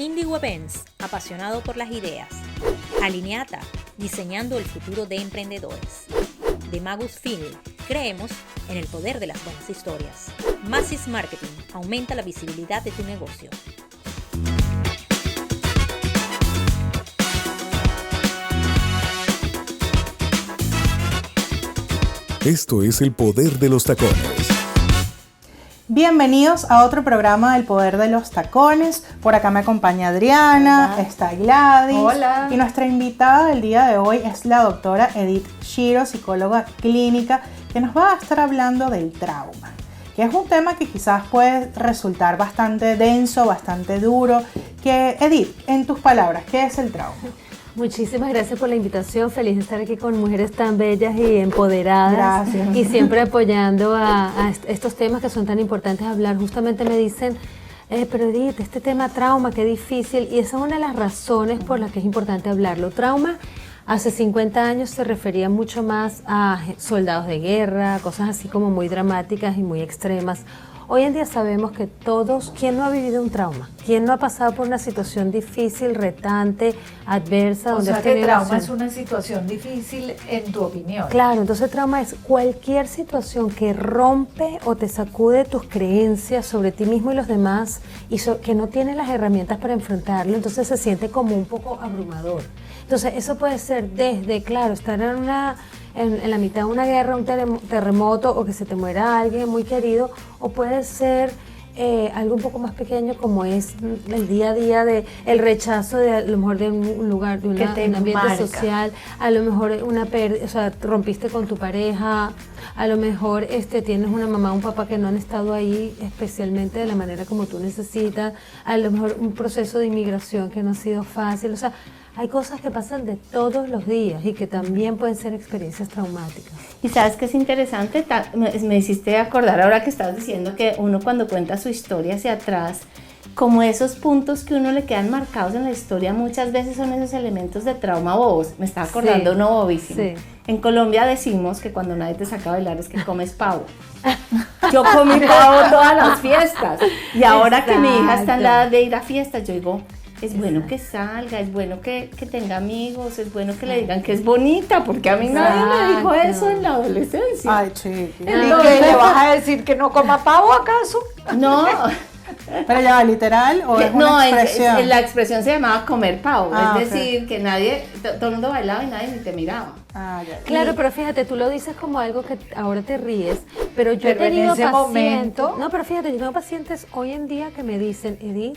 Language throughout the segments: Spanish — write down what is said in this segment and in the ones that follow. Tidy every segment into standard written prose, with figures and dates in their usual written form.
Indigo Events, apasionado por las ideas. Alineata, diseñando el futuro de emprendedores. De Magus Film, creemos en el poder de las buenas historias. Masis Marketing, aumenta la visibilidad de tu negocio. Esto es el poder de los tacones. Bienvenidos a otro programa del Poder de los Tacones. Por acá me acompaña Adriana, Hola. está Gladys. Hola. Y nuestra invitada del día de hoy es la doctora Edith Shiro, psicóloga clínica, que nos va a estar hablando del trauma, que es un tema que quizás puede resultar bastante denso, bastante duro. Edith, en tus palabras, ¿qué es el trauma? Muchísimas gracias por la invitación, feliz de estar aquí con mujeres tan bellas y empoderadas. Gracias. Y siempre apoyando a estos temas que son tan importantes hablar. Justamente me dicen, pero Edith, este tema trauma, qué difícil, y esa es una de las razones por las que es importante hablarlo. Trauma hace 50 años se refería mucho más a soldados de guerra, cosas así como muy dramáticas y muy extremas. Hoy en día sabemos que todos, ¿quién no ha vivido un trauma? ¿Quién no ha pasado por una situación difícil, retante, adversa? O donde sea has que tenido trauma es una situación difícil en tu opinión. Claro, entonces trauma es cualquier situación que rompe o te sacude tus creencias sobre ti mismo y los demás y que no tienes las herramientas para enfrentarlo, entonces se siente como un poco abrumador. Entonces eso puede ser desde, claro, estar en la mitad de una guerra, un terremoto o que se te muera alguien muy querido, o puede ser algo un poco más pequeño como es el día a día de el rechazo de a lo mejor de un lugar, de un ambiente marca. social, a lo mejor una pérdida, o sea, rompiste con tu pareja, a lo mejor tienes una mamá o un papá que no han estado ahí especialmente de la manera como tú necesitas, a lo mejor un proceso de inmigración que no ha sido fácil, o sea, hay cosas que pasan de todos los días y que también pueden ser experiencias traumáticas. Y sabes que es interesante, me hiciste acordar ahora que estabas diciendo que uno cuando cuenta su historia hacia atrás, como esos puntos que uno le quedan marcados en la historia muchas veces son esos elementos de trauma bobos. Me estaba acordando Sí, uno bobísimo. sí. En Colombia decimos que cuando nadie te saca a bailar es que comes pavo. Yo comí pavo todas las fiestas y ahora que mi hija está en la edad de ir a fiestas, yo digo, es bueno que salga, es bueno que tenga amigos, es bueno que le digan que es bonita, porque a mí nadie me dijo eso en la adolescencia. Ay, chiqui. ¿Y le vas a decir que no coma pavo acaso? No, Pero ya va, ¿literal o es una expresión? la expresión se llamaba comer pavo, Ah, es ok. decir, que todo el mundo bailaba y nadie ni te miraba. Ah, ya. Claro, pero fíjate, tú lo dices como algo que ahora te ríes, pero yo Pero he en tenido ese pacientes, momento- no, pero fíjate, yo tengo pacientes hoy en día que me dicen, Edith,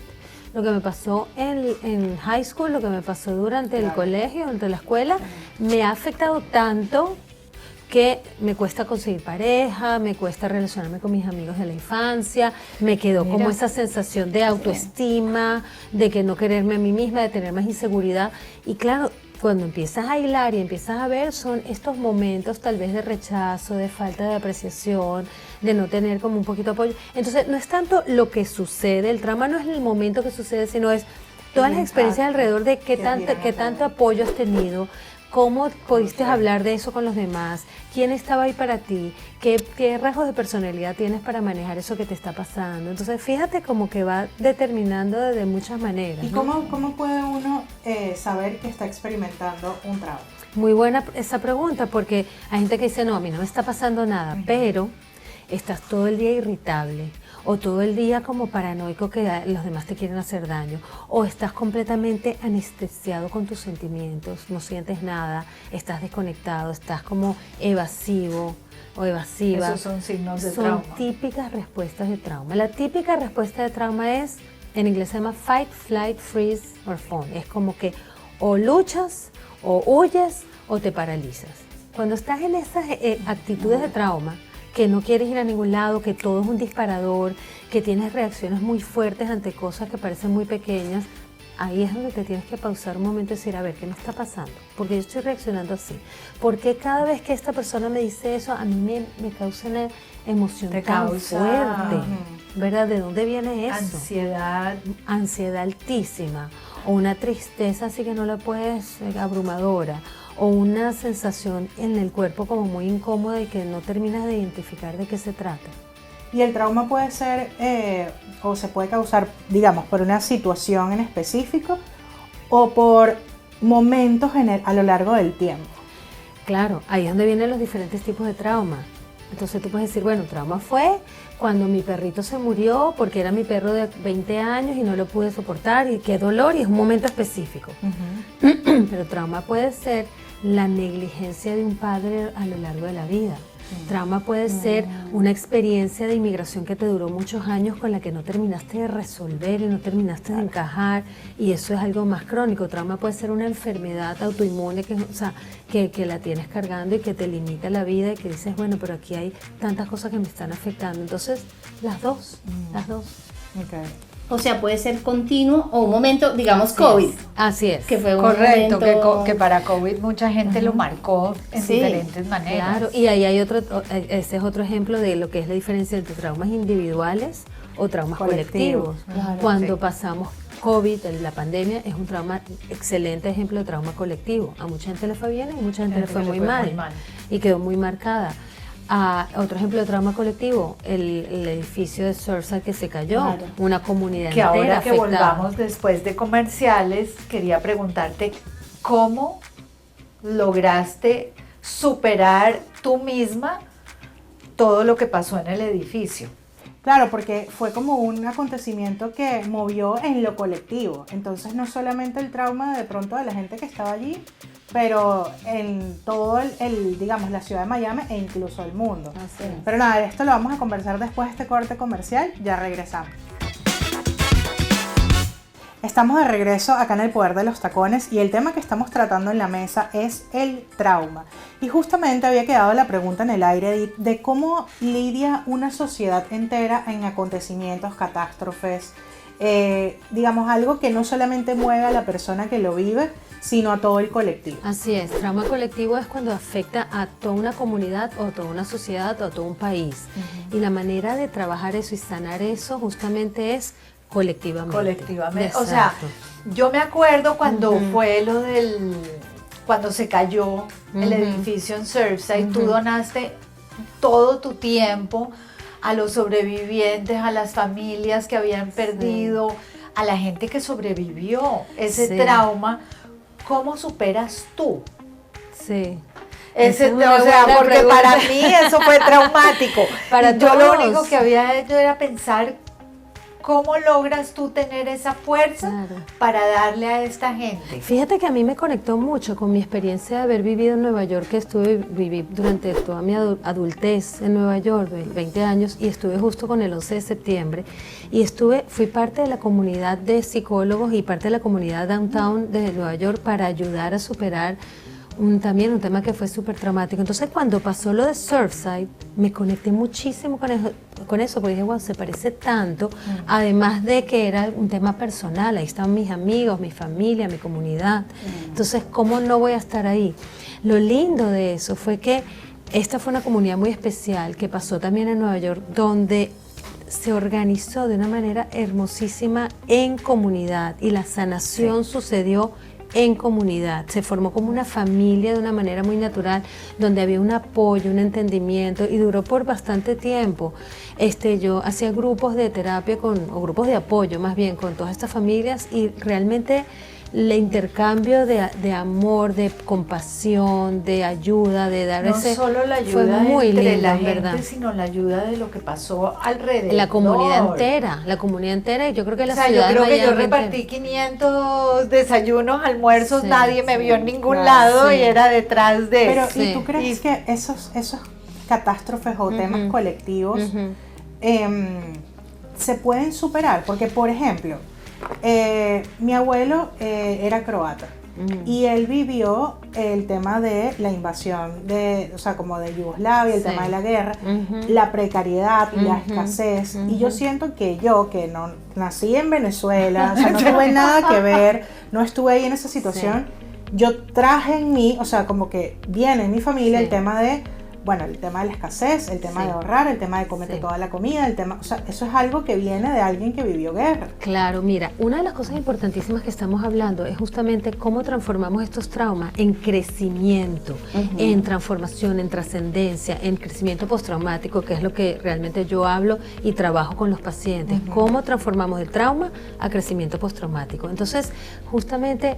lo que me pasó en high school, lo que me pasó durante el colegio, durante la escuela, me ha afectado tanto que me cuesta conseguir pareja, me cuesta relacionarme con mis amigos de la infancia, me quedó como esa sensación de autoestima, de que no quererme a mí misma, de tener más inseguridad. Y claro, cuando empiezas a hilar y empiezas a ver, son estos momentos tal vez de rechazo, de falta de apreciación, de no tener como un poquito de apoyo. Entonces no es tanto lo que sucede, el trauma no es el momento que sucede, sino es todas las experiencias alrededor de qué tanto apoyo has tenido, cómo pudiste hablar de eso con los demás, quién estaba ahí para ti, qué rasgos de personalidad tienes para manejar eso que te está pasando. Entonces fíjate como que va determinando de muchas maneras. ¿Y ¿no? cómo puede uno saber que está experimentando un trauma? Muy buena esa pregunta, porque hay gente que dice, no, a mí no me está pasando nada, pero estás todo el día irritable o todo el día como paranoico que los demás te quieren hacer daño, o estás completamente anestesiado con tus sentimientos, no sientes nada, estás desconectado, estás como evasivo o evasiva. Esos son signos de Son trauma. típicas respuestas de trauma. La típica respuesta de trauma es, en inglés se llama fight, flight, freeze or fawn. Es como que o luchas, o huyes, o te paralizas. Cuando estás en esas actitudes de trauma, que no quieres ir a ningún lado, que todo es un disparador, que tienes reacciones muy fuertes ante cosas que parecen muy pequeñas, ahí es donde te tienes que pausar un momento y decir, a ver, ¿qué me está pasando? Porque yo estoy reaccionando así. Porque cada vez que esta persona me dice eso, a mí me causa una emoción Te tan causa, fuerte, ¿verdad? ¿De dónde viene eso? Ansiedad. Ansiedad altísima, o una tristeza así que no la puedes, abrumadora, o una sensación en el cuerpo como muy incómoda y que no terminas de identificar de qué se trata. Y el trauma puede ser o se puede causar, digamos, por una situación en específico o por momentos a lo largo del tiempo. Claro, ahí es donde vienen los diferentes tipos de trauma. Entonces tú puedes decir, bueno, trauma fue cuando mi perrito se murió porque era mi perro de 20 años y no lo pude soportar y qué dolor, y es un momento específico. Pero trauma puede ser la negligencia de un padre a lo largo de la vida. Trauma puede ser una experiencia de inmigración que te duró muchos años con la que no terminaste de resolver y no terminaste de encajar, y eso es algo más crónico. Trauma puede ser una enfermedad autoinmune que la tienes cargando y que te limita la vida y que dices, bueno, pero aquí hay tantas cosas que me están afectando. Entonces, las dos. Okay. O sea, puede ser continuo o un momento, digamos, COVID. Así es. Que fue un Correcto, momento... que para COVID mucha gente lo marcó en Sí, diferentes maneras. Claro, y ahí hay ese es otro ejemplo de lo que es la diferencia entre traumas individuales o traumas colectivos. Claro, Cuando sí. pasamos COVID, la pandemia, es un trauma, excelente ejemplo de trauma colectivo. A mucha gente le fue bien y a mucha gente le fue muy mal y quedó muy marcada. Otro ejemplo de trauma colectivo, el edificio de Surfside que se cayó, Claro. una comunidad Que entera ahora que afectada. volvamos después de comerciales, quería preguntarte cómo lograste superar tú misma todo lo que pasó en el edificio. Claro, porque fue como un acontecimiento que movió en lo colectivo. Entonces no solamente el trauma de pronto de la gente que estaba allí, pero en todo digamos, la ciudad de Miami e incluso el mundo. Así es. Pero nada, de esto lo vamos a conversar después de este corte comercial. Ya regresamos. Estamos de regreso acá en El Poder de los Tacones y el tema que estamos tratando en la mesa es el trauma. Y justamente había quedado la pregunta en el aire, Edith, de cómo lidia una sociedad entera en acontecimientos, catástrofes, digamos, algo que no solamente mueve a la persona que lo vive, sino a todo el colectivo. Así es, trauma colectivo es cuando afecta a toda una comunidad o toda una sociedad o todo un país. Y la manera de trabajar eso y sanar eso justamente es colectivamente. O sea, Exacto. yo me acuerdo cuando fue cuando se cayó el edificio en Surfside, tú donaste todo tu tiempo a los sobrevivientes, a las familias que habían perdido, a la gente que sobrevivió ese trauma. ¿Cómo superas tú? Sí. Ese, Esa es una o sea, buena porque pregunta. para mí eso fue traumático. Para yo lo todos. único que había hecho era pensar cómo logras tú tener esa fuerza Claro. para darle a esta gente. Fíjate que a mí me conectó mucho con mi experiencia de haber vivido en Nueva York, que viví durante toda mi adultez en Nueva York, 20 años, y estuve justo con el 11 de septiembre, y fui parte de la comunidad de psicólogos y parte de la comunidad downtown de Nueva York para ayudar a superar también un tema que fue súper traumático. Entonces cuando pasó lo de Surfside, me conecté muchísimo con eso, porque dije, wow, se parece tanto, además de que era un tema personal, ahí estaban mis amigos, mi familia, mi comunidad. Entonces, ¿cómo no voy a estar ahí? Lo lindo de eso fue que esta fue una comunidad muy especial que pasó también en Nueva York, donde se organizó de una manera hermosísima en comunidad y la sanación sucedió en comunidad, se formó como una familia de una manera muy natural, donde había un apoyo, un entendimiento, y duró por bastante tiempo. Yo hacía grupos de terapia o grupos de apoyo más bien con todas estas familias, y realmente el intercambio de amor, de compasión, de ayuda, de dar No ese... solo la fue ayuda muy entre lindo, la en verdad. gente, sino la ayuda de lo que pasó alrededor. La comunidad entera, y yo creo que la O sea, ciudad yo creo que yo de Miami repartí 500 desayunos, almuerzos, Sí, nadie me vio en ningún Claro, lado sí. y era detrás de Pero, Sí. ¿y tú crees que esos catástrofes o temas colectivos Ujú. se pueden superar? Porque, por ejemplo, mi abuelo era croata y él vivió el tema de la invasión o sea, como de Yugoslavia, el Sí. tema de la guerra, Ujú. la precariedad, la Ujú. escasez. Y yo siento que que no nací en Venezuela, o sea, no tuve nada que ver, no estuve ahí en esa situación, yo traje en mí, o sea, como que viene en mi familia Sí. el tema de bueno, el tema de la escasez, el tema Sí. de ahorrar, el tema de comerte Sí. toda la comida, el tema, o sea, eso es algo que viene de alguien que vivió guerra. Claro, mira, una de las cosas importantísimas que estamos hablando es justamente cómo transformamos estos traumas en crecimiento, en transformación, en trascendencia, en crecimiento postraumático, que es lo que realmente yo hablo y trabajo con los pacientes. Cómo transformamos el trauma a crecimiento postraumático. Entonces, justamente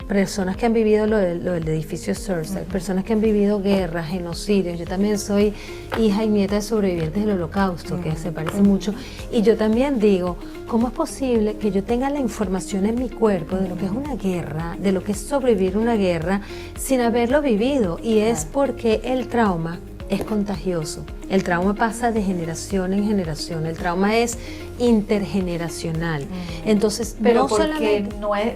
personas que han vivido lo del edificio Surfside, personas que han vivido guerras, genocidios. Yo también soy hija y nieta de sobrevivientes del Holocausto, que se parece mucho. Y yo también digo, ¿cómo es posible que yo tenga la información en mi cuerpo de lo que es una guerra, de lo que es sobrevivir una guerra, sin haberlo vivido? Y es porque el trauma es contagioso. El trauma pasa de generación en generación. El trauma es intergeneracional. Entonces, Pero no solamente...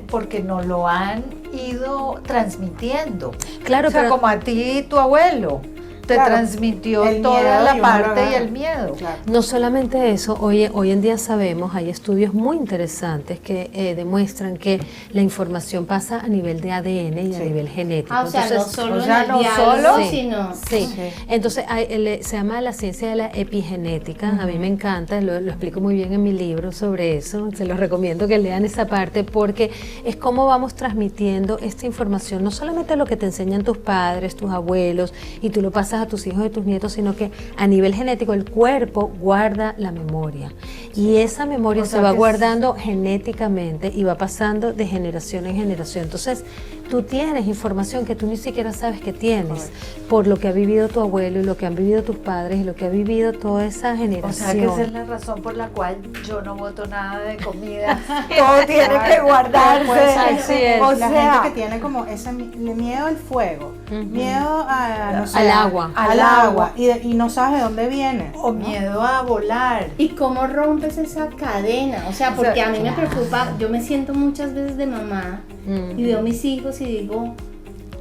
porque no lo han ido transmitiendo. Claro, O sea, pero- como a ti, tu abuelo, te Claro, transmitió el toda miedo y la uno parte lo y agarra. el miedo. Claro. No solamente eso, hoy en día sabemos, hay estudios muy interesantes que demuestran que la información pasa a nivel de ADN y a Sí. nivel genético. Ah, o sea, no Entonces, solo o sea, en el no diálogo, solo- sino... Sí, Sí. entonces se llama la ciencia de la epigenética, a mí me encanta, lo explico muy bien en mi libro sobre eso, se los recomiendo que lean esa parte porque es cómo vamos transmitiendo esta información, no solamente lo que te enseñan tus padres, tus abuelos y tú lo pasas a tus hijos y tus nietos, sino que a nivel genético el cuerpo guarda la memoria y esa memoria O se sea va que guardando genéticamente y va pasando de generación en generación. Entonces, tú tienes información que tú ni siquiera sabes que tienes por lo que ha vivido tu abuelo y lo que han vivido tus padres y lo que ha vivido toda esa O generación. sea, que esa es la razón por la cual yo no boto nada de comida. Todo tiene que guardarse. Pues, Así es. O la sea, gente que tiene como ese miedo al fuego, miedo a, no sé, Al agua. al agua y no sabes de dónde viene. o miedo a volar. ¿Y cómo rompes esa cadena? O sea, porque a mí me preocupa, yo me siento muchas veces de mamá y veo mis hijos y digo,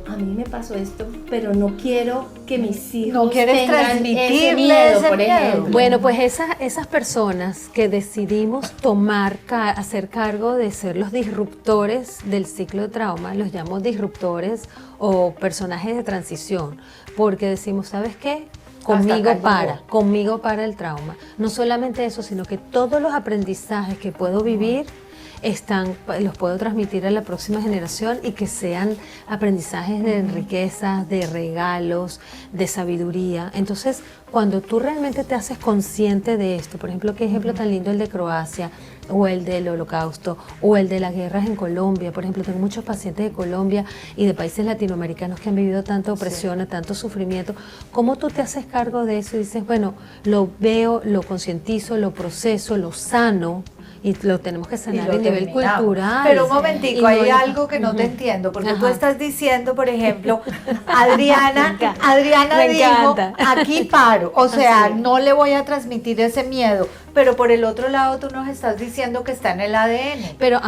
a mí me pasó esto, pero no quiero que mis hijos No quieres tengan ese transmitirle miedo, ese por miedo. ejemplo. Bueno, pues esas personas que decidimos hacer cargo de ser los disruptores del ciclo de trauma, los llamo disruptores o personajes de transición, porque decimos, ¿sabes qué? Conmigo para el trauma. No solamente eso, sino que todos los aprendizajes que puedo vivir los puedo transmitir a la próxima generación y que sean aprendizajes de riqueza, de regalos, de sabiduría. Entonces, cuando tú realmente te haces consciente de esto, por ejemplo, qué ejemplo tan lindo el de Croacia, o el del Holocausto, o el de las guerras en Colombia. Por ejemplo, tengo muchos pacientes de Colombia y de países latinoamericanos que han vivido tanta opresión, tanto sufrimiento. ¿Cómo tú te haces cargo de eso y dices, bueno, lo veo, lo concientizo, lo proceso, lo sano? Y lo tenemos que Y sanar lo a nivel terminamos. cultural. Pero un Y momentico, no- hay algo que no te entiendo, porque tú Ajá. estás diciendo, por ejemplo, Adriana Me dijo, encanta. aquí paro, o sea, Así es. no le voy a transmitir ese miedo, pero por el otro lado tú nos estás diciendo que está en el ADN. Pero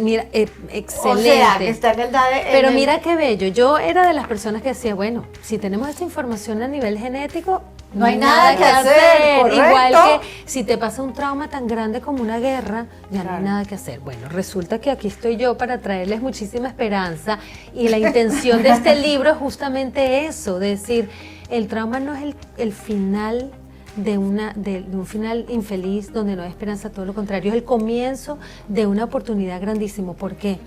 mira, excelente. O sea, que está en el ADN. Pero mira qué bello, yo era de las personas que decía, bueno, si tenemos esta información a nivel genético, No hay nada que hacer, correcto. Igual que si te pasa un trauma tan grande como una guerra, ya no Claro. hay nada que hacer. Bueno, resulta que aquí estoy yo para traerles muchísima esperanza y la intención de este libro es justamente eso, de decir, el trauma no es el final de un final infeliz donde no hay esperanza, todo lo contrario, es el comienzo de una oportunidad grandísima. ¿Por qué?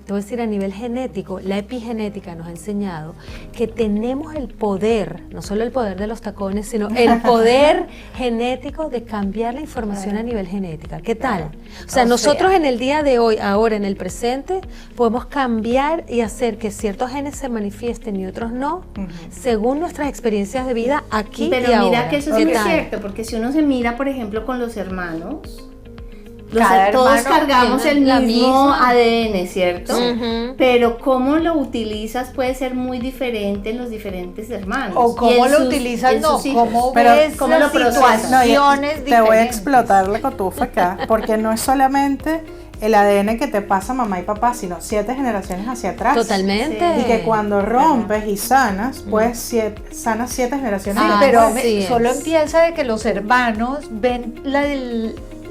Te voy a decir, a nivel genético, la epigenética nos ha enseñado que tenemos el poder, no solo el poder de los tacones, sino el poder genético de cambiar la información a nivel genética. ¿Qué tal? O sea, nosotros en el día de hoy, ahora en el presente, podemos cambiar y hacer que ciertos genes se manifiesten y otros no, según nuestras experiencias de vida aquí Pero y ahora. mira que eso ¿Qué sí es tal? cierto, porque si uno se mira, por ejemplo, con los hermanos, Cada todos hermano cargamos el tiene la mismo misma. ADN, ¿cierto? Ujú. Pero cómo lo utilizas puede ser muy diferente en los diferentes hermanos. O Y cómo en lo sus- utilizas, en no, sus hijos. cómo Pero ves ¿cómo las lo procesas? situaciones te voy a diferentes. explotar la cotufa acá, porque no es solamente el ADN que te pasa mamá y papá, sino 7 generaciones hacia atrás. Totalmente. Y que cuando rompes y sanas, pues sanas 7 generaciones Sí, Ah, pero así es. solo empieza de que los hermanos ven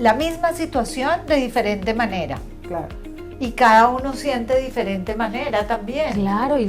la misma situación de diferente manera. Claro. y cada uno siente de diferente manera también. Claro, y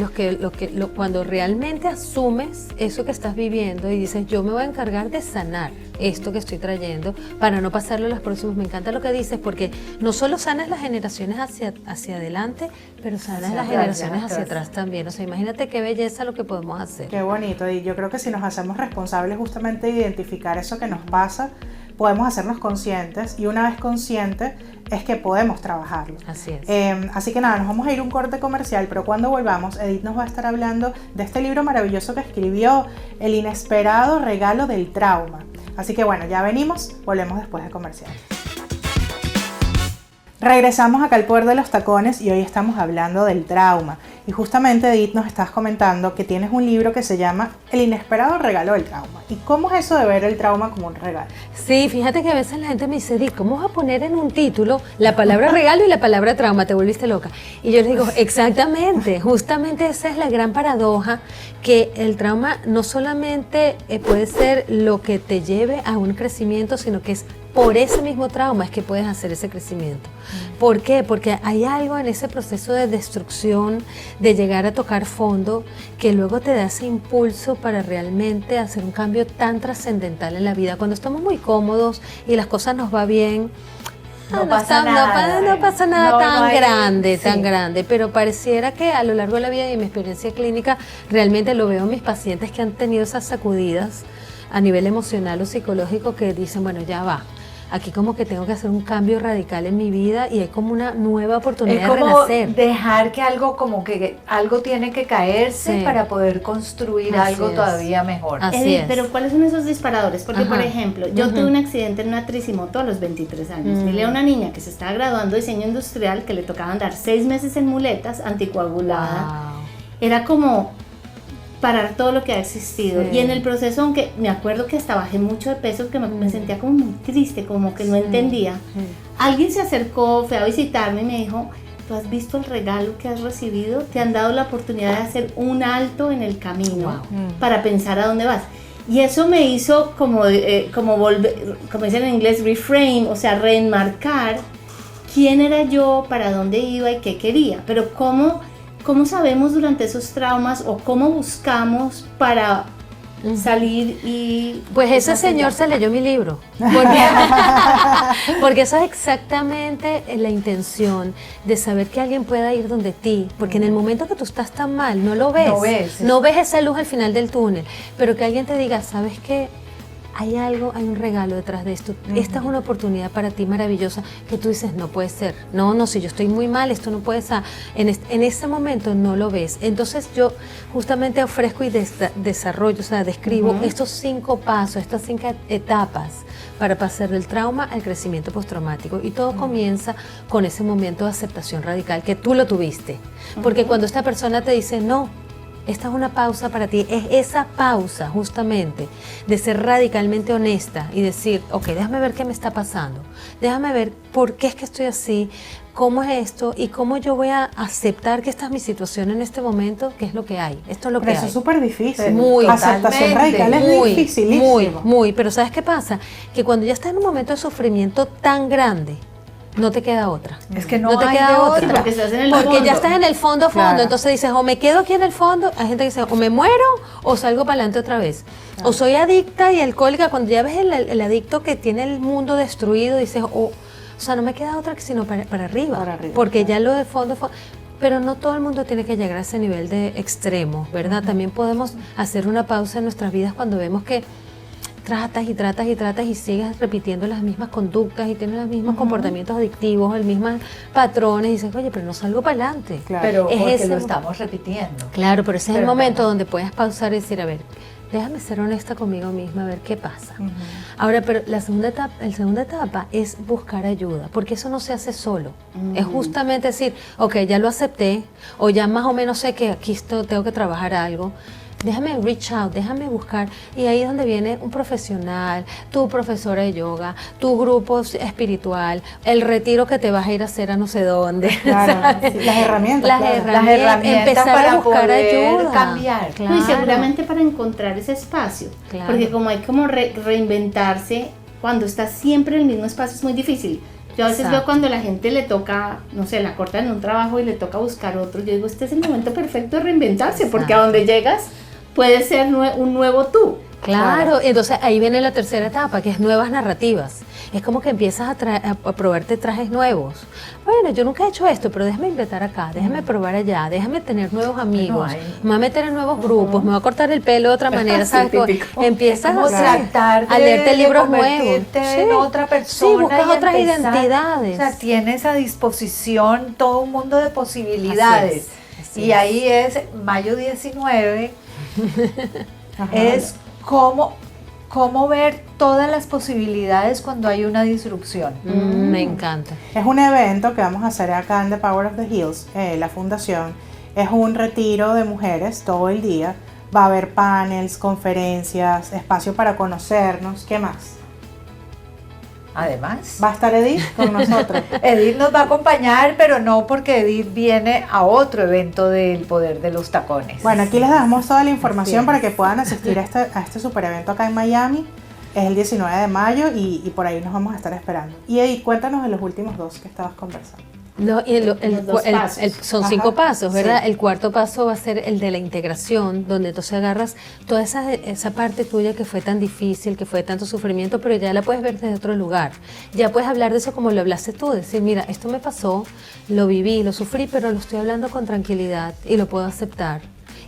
cuando realmente asumes eso que estás viviendo y dices, yo me voy a encargar de sanar esto que estoy trayendo para no pasarlo a los próximos. Me encanta lo que dices, porque no solo sanas las generaciones hacia adelante, pero sanas las generaciones hacia atrás también. O sea, imagínate qué belleza lo que podemos hacer. Qué bonito, y yo creo que si nos hacemos responsables justamente de identificar eso que nos pasa, podemos hacernos conscientes, y una vez conscientes es que podemos trabajarlo. Así es. Así que nada, nos vamos a ir a un corte comercial, pero cuando volvamos, Edith nos va a estar hablando de este libro maravilloso que escribió, El inesperado regalo del trauma. Así que bueno, ya venimos, volvemos después de comercial. Regresamos acá al Poder de los Tacones y hoy estamos hablando del trauma. Y justamente, Edith, nos estás comentando que tienes un libro que se llama El inesperado regalo del trauma. ¿Y cómo es eso de ver el trauma como un regalo? Sí, fíjate que a veces la gente me dice, Edith, ¿cómo vas a poner en un título la palabra regalo y la palabra trauma? Te volviste loca. Y yo les digo, exactamente, justamente esa es la gran paradoja, que el trauma no solamente puede ser lo que te lleve a un crecimiento, sino que es por ese mismo trauma es que puedes hacer ese crecimiento. ¿Por qué? Porque hay algo en ese proceso de destrucción, de llegar a tocar fondo, que luego te da ese impulso para realmente hacer un cambio tan trascendental en la vida. Cuando estamos muy cómodos y las cosas nos va bien, no pasa nada tan grande, pero pareciera que a lo largo de la vida y mi experiencia clínica realmente lo veo en mis pacientes que han tenido esas sacudidas a nivel emocional o psicológico, que dicen, bueno, ya va. Aquí como que tengo que hacer un cambio radical en mi vida y hay como una nueva oportunidad de renacer. Es como dejar que algo tiene que caerse para poder construir algo todavía mejor. Así es. Pero ¿cuáles son esos disparadores? Porque, por ejemplo, yo tuve un accidente en una tricimoto a los 23 años. Dile a una niña que se estaba graduando de diseño industrial que le tocaba andar 6 meses en muletas, anticoagulada. Wow. Era como parar todo lo que ha existido. Y en el proceso, aunque me acuerdo que hasta bajé mucho de peso, que me sentía como muy triste, como que no entendía. Alguien se acercó, fue a visitarme y me dijo, ¿tú has visto el regalo que has recibido? Te han dado la oportunidad de hacer un alto en el camino para pensar a dónde vas. Y eso me hizo como volver, como dicen en inglés, reframe, o sea, reenmarcar quién era yo, para dónde iba y qué quería. Pero ¿cómo sabemos durante esos traumas o cómo buscamos para salir y... Pues ese señor se leyó mi libro, porque eso es exactamente la intención de saber que alguien pueda ir donde ti, porque en el momento que tú estás tan mal, no lo ves, no ves esa luz al final del túnel, pero que alguien te diga, ¿sabes qué? Hay un regalo detrás de esto. Esta es una oportunidad para ti maravillosa, que tú dices, no puede ser. No, si yo estoy muy mal, esto no puede ser. En ese momento no lo ves. Entonces yo justamente ofrezco y desarrollo, o sea, describo estos 5 pasos, estas 5 etapas para pasar del trauma al crecimiento postraumático. Y todo comienza con ese momento de aceptación radical que tú lo tuviste. Porque cuando esta persona te dice, no, esta es una pausa para ti, es esa pausa justamente de ser radicalmente honesta y decir, ok, déjame ver qué me está pasando, déjame ver por qué es que estoy así, cómo es esto y cómo yo voy a aceptar que esta es mi situación en este momento, que es lo que hay, esto es lo que hay. Eso es súper difícil. Muy, aceptación radical es dificilísimo. Muy, pero ¿sabes qué pasa? Que cuando ya estás en un momento de sufrimiento tan grande, no te queda otra. Es que no te hay queda de otra. Porque estás en el porque fondo. ya estás en el fondo, Claro. entonces dices, o me quedo aquí en el fondo, hay gente que dice, o me muero o salgo para adelante otra vez. O soy adicta y alcohólica, cuando ya ves el adicto que tiene el mundo destruido, dices, o sea, no me queda otra que sino para arriba, porque ya lo de fondo, pero no todo el mundo tiene que llegar a ese nivel de extremo, ¿verdad? También podemos hacer una pausa en nuestras vidas cuando vemos que tratas y sigues repitiendo las mismas conductas y tienes los mismos comportamientos adictivos, los mismos patrones y dices, oye, pero no salgo para adelante. Claro. Pero Es porque ese lo estamos repitiendo. Claro, pero ese es el Pero momento no. donde puedes pausar y decir, a ver, déjame ser honesta conmigo misma, a ver qué pasa. Ahora, pero la segunda etapa es buscar ayuda, porque eso no se hace solo. Es justamente decir, ok, ya lo acepté, o ya más o menos sé que aquí tengo que trabajar algo. Déjame reach out, déjame buscar, y ahí es donde viene un profesional, tu profesora de yoga, tu grupo espiritual, el retiro que te vas a ir a hacer a no sé dónde. Claro, sí, las herramientas. Las herramientas empezar para a buscar poder ayuda. cambiar. Claro. No, y seguramente para encontrar ese espacio, Claro. porque como hay como reinventarse, cuando estás siempre en el mismo espacio es muy difícil. Yo a veces Exacto. veo cuando la gente le toca, no sé, la cortan en un trabajo y le toca buscar otro. Yo digo, este es el momento perfecto de reinventarse, porque a donde llegas puede ser un nuevo tú. Claro, entonces ahí viene la tercera etapa, que es nuevas narrativas. Es como que empiezas a probarte trajes nuevos. Bueno, yo nunca he hecho esto, pero déjame intentar acá, déjame probar allá, déjame tener nuevos amigos, me voy a meter en nuevos grupos, me voy a cortar el pelo de otra manera, Sí, ¿sabes? típico. Empiezas Como tratar a leerte libros convertirte nuevos. en otra persona. Sí, buscas y otras empezar. identidades. O sea, tienes a disposición todo un mundo de posibilidades. Así Y es. ahí es mayo 19, Ajá. es cómo ver todas las posibilidades cuando hay una disrupción. Me encanta. Es un evento que vamos a hacer acá en The Power of the Hills, la fundación. Es un retiro de mujeres todo el día. Va a haber panels, conferencias, espacio para conocernos. ¿Qué más? Además, Va a estar Edith con nosotros. Edith nos va a acompañar, pero no porque Edith viene a otro evento del Poder de los Tacones. Bueno, aquí les damos toda la información Así para es. que puedan asistir a este super evento acá en Miami. Es el 19 de mayo y por ahí nos vamos a estar esperando. Y Edith, cuéntanos de los últimos dos que estabas conversando. Los dos pasos. son Ajá, 5 pasos, ¿verdad? sí. El cuarto paso va a ser el de la integración, donde entonces agarras toda esa parte tuya que fue tan difícil, que fue tanto sufrimiento, pero ya la puedes ver desde otro lugar. Ya puedes hablar de eso como lo hablaste tú, decir, mira, esto me pasó, lo viví, lo sufrí, pero lo estoy hablando con tranquilidad y lo puedo aceptar.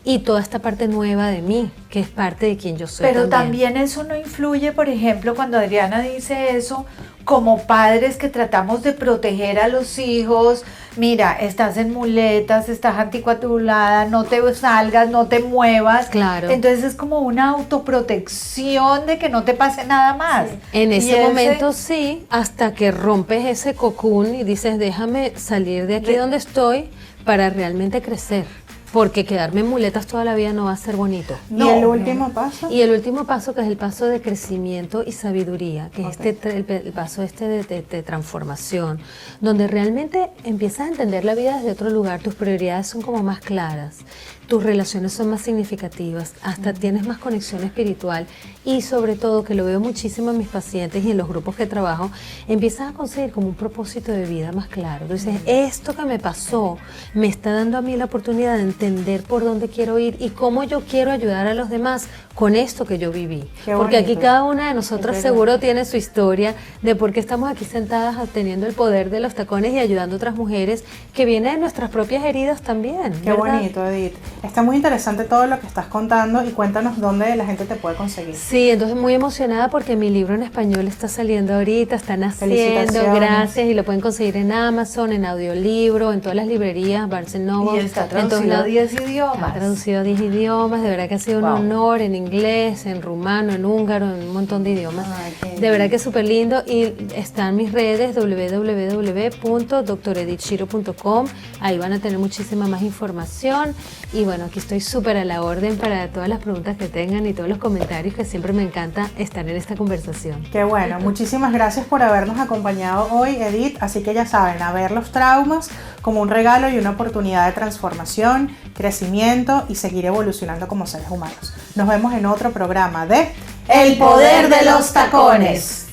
Y toda esta parte nueva de mí, que es parte de quien yo soy. Pero también eso no influye, por ejemplo, cuando Adriana dice eso, como padres que tratamos de proteger a los hijos, mira, estás en muletas, estás anticoagulada, no te salgas, no te muevas. Claro. Entonces es como una autoprotección de que no te pase nada más. En Y ese momento sí, hasta que rompes ese cocún y dices, déjame salir de aquí donde estoy para realmente crecer. Porque quedarme en muletas toda la vida no va a ser bonito. ¿Y el último paso? Y el último paso, que es el paso de crecimiento y sabiduría, que es el paso de transformación, donde realmente empiezas a entender la vida desde otro lugar, tus prioridades son como más claras, tus relaciones son más significativas, hasta tienes más conexión espiritual y sobre todo, que lo veo muchísimo en mis pacientes y en los grupos que trabajo, empiezas a conseguir como un propósito de vida más claro. Entonces, esto que me pasó me está dando a mí la oportunidad de entender por dónde quiero ir y cómo yo quiero ayudar a los demás con esto que yo viví. Qué Porque aquí bonito. cada una de nosotras Es verdad. seguro tiene su historia de por qué estamos aquí sentadas teniendo el poder de los tacones y ayudando a otras mujeres que viene de nuestras propias heridas también. Qué ¿verdad? bonito, Edith. Está muy interesante todo lo que estás contando y cuéntanos dónde la gente te puede conseguir. Sí, entonces muy emocionada porque mi libro en español está saliendo ahorita, está naciendo, Felicitaciones. gracias, y lo pueden conseguir en Amazon, en audiolibro, en todas las librerías, Barnes Noble. Y está en todos traducido a lados. 10 Está idiomas. traducido a 10 idiomas, de verdad que ha sido un Wow. honor, en inglés, en rumano, en húngaro, en un montón de idiomas. Ay, qué De verdad que es súper lindo y están mis redes www.doctoredithshiro.com, ahí van a tener muchísima más información y bueno, aquí estoy súper a la orden para todas las preguntas que tengan y todos los comentarios, que siempre me encanta estar en esta conversación. Qué bueno, muchísimas gracias por habernos acompañado hoy, Edith. Así que ya saben, a ver los traumas como un regalo y una oportunidad de transformación, crecimiento y seguir evolucionando como seres humanos. Nos vemos en otro programa de El Poder de los Tacones.